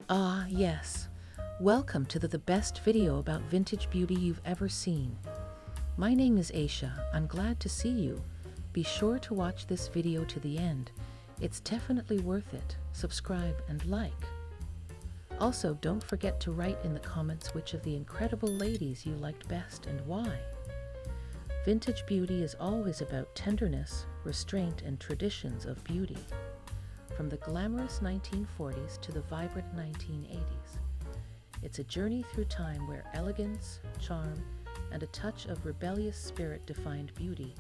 Ah, yes. Welcome to the best video about vintage beauty you've ever seen. My name is Aisha. I'm glad to see you. Be sure to watch this video to the end. It's definitely worth it. Subscribe and like. Also, don't forget to write in the comments which of the incredible ladies you liked best and why. Vintage beauty is always about tenderness, restraint, and traditions of beauty. From the glamorous 1940s to the vibrant 1980s. It's a journey through time where elegance, charm, and a touch of rebellious spirit defined beauty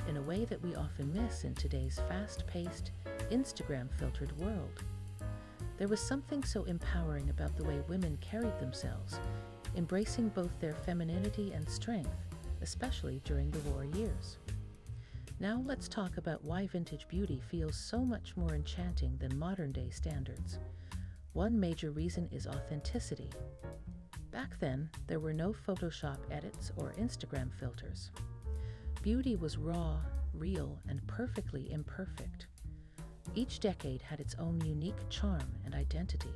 in a way that we often miss in today's fast-paced, Instagram-filtered world. There was something so empowering about the way women carried themselves, embracing both their femininity and strength, especially during the war years. Now let's talk about why vintage beauty feels so much more enchanting than modern-day standards. One major reason is authenticity. Back then, there were no Photoshop edits or Instagram filters. Beauty was raw, real, and perfectly imperfect. Each decade had its own unique charm and identity,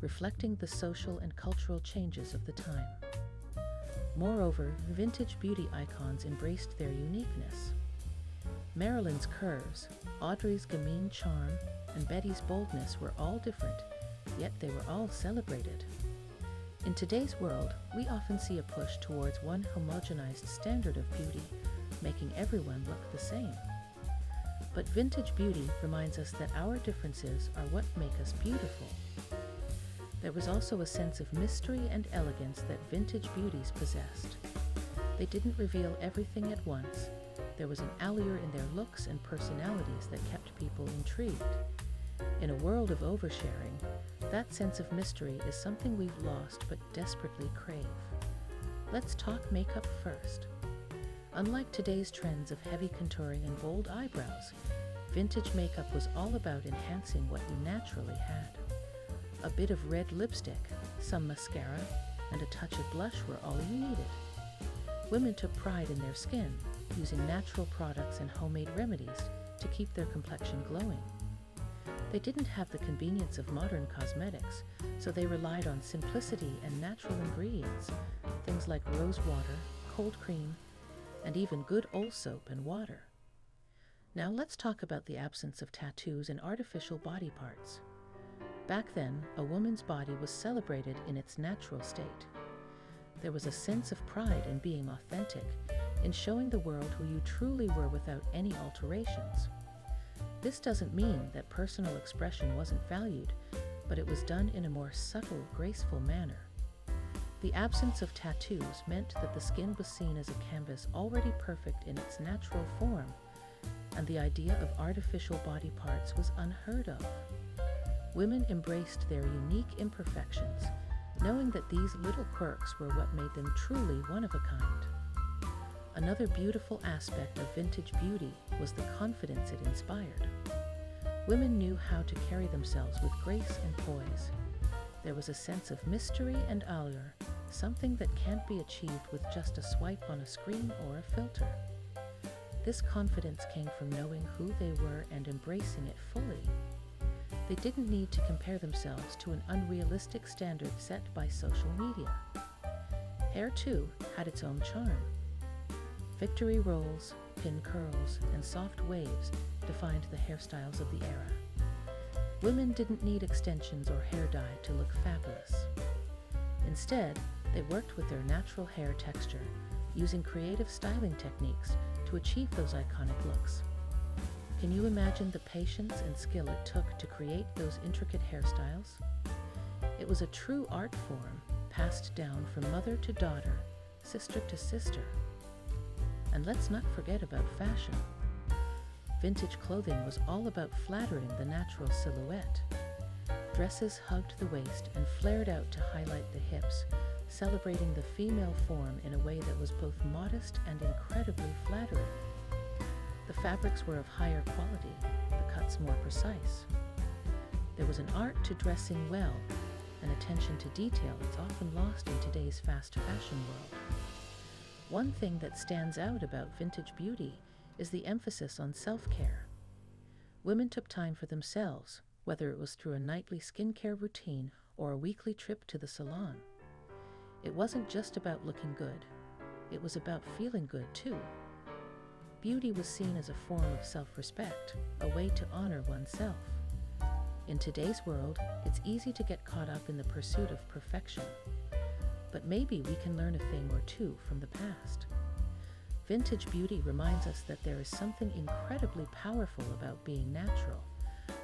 reflecting the social and cultural changes of the time. Moreover, vintage beauty icons embraced their uniqueness. Marilyn's curves, Audrey's gamine charm, and Bettie's boldness were all different, yet they were all celebrated. In today's world, we often see a push towards one homogenized standard of beauty, making everyone look the same. But vintage beauty reminds us that our differences are what make us beautiful. There was also a sense of mystery and elegance that vintage beauties possessed. They didn't reveal everything at once. There was an allure in their looks and personalities that kept people intrigued. In a world of oversharing, that sense of mystery is something we've lost but desperately crave. Let's talk makeup first. Unlike today's trends of heavy contouring and bold eyebrows, vintage makeup was all about enhancing what you naturally had. A bit of red lipstick, some mascara, and a touch of blush were all you needed. Women took pride in their skin, using natural products and homemade remedies to keep their complexion glowing. They didn't have the convenience of modern cosmetics, so they relied on simplicity and natural ingredients, things like rose water, cold cream, and even good old soap and water. Now let's talk about the absence of tattoos and artificial body parts. Back then, a woman's body was celebrated in its natural state. There was a sense of pride in being authentic, in showing the world who you truly were without any alterations. This doesn't mean that personal expression wasn't valued, but it was done in a more subtle, graceful manner. The absence of tattoos meant that the skin was seen as a canvas already perfect in its natural form, and the idea of artificial body parts was unheard of. Women embraced their unique imperfections, knowing that these little quirks were what made them truly one of a kind. Another beautiful aspect of vintage beauty was the confidence it inspired. Women knew how to carry themselves with grace and poise. There was a sense of mystery and allure, something that can't be achieved with just a swipe on a screen or a filter. This confidence came from knowing who they were and embracing it fully. They didn't need to compare themselves to an unrealistic standard set by social media. Hair, too, had its own charm. Victory rolls, pin curls, and soft waves defined the hairstyles of the era. Women didn't need extensions or hair dye to look fabulous. Instead, they worked with their natural hair texture, using creative styling techniques to achieve those iconic looks. Can you imagine the patience and skill it took to create those intricate hairstyles? It was a true art form, passed down from mother to daughter, sister to sister. And let's not forget about fashion. Vintage clothing was all about flattering the natural silhouette. Dresses hugged the waist and flared out to highlight the hips, celebrating the female form in a way that was both modest and incredibly flattering. The fabrics were of higher quality, the cuts more precise. There was an art to dressing well, an attention to detail that's often lost in today's fast fashion world. One thing that stands out about vintage beauty is the emphasis on self-care. Women took time for themselves, whether it was through a nightly skincare routine or a weekly trip to the salon. It wasn't just about looking good. It was about feeling good, too. Beauty was seen as a form of self-respect, a way to honor oneself. In today's world, it's easy to get caught up in the pursuit of perfection. But maybe we can learn a thing or two from the past. Vintage beauty reminds us that there is something incredibly powerful about being natural,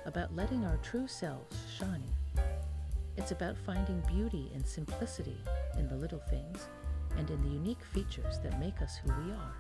about letting our true selves shine. It's about finding beauty in simplicity, in the little things, and in the unique features that make us who we are.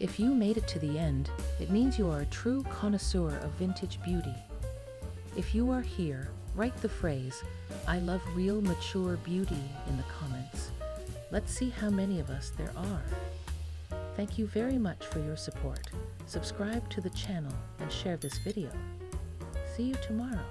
If you made it to the end, it means you are a true connoisseur of vintage beauty. If you are here, write the phrase, "I love real mature beauty" in the comments. Let's see how many of us there are. Thank you very much for your support. Subscribe to the channel and share this video. See you tomorrow.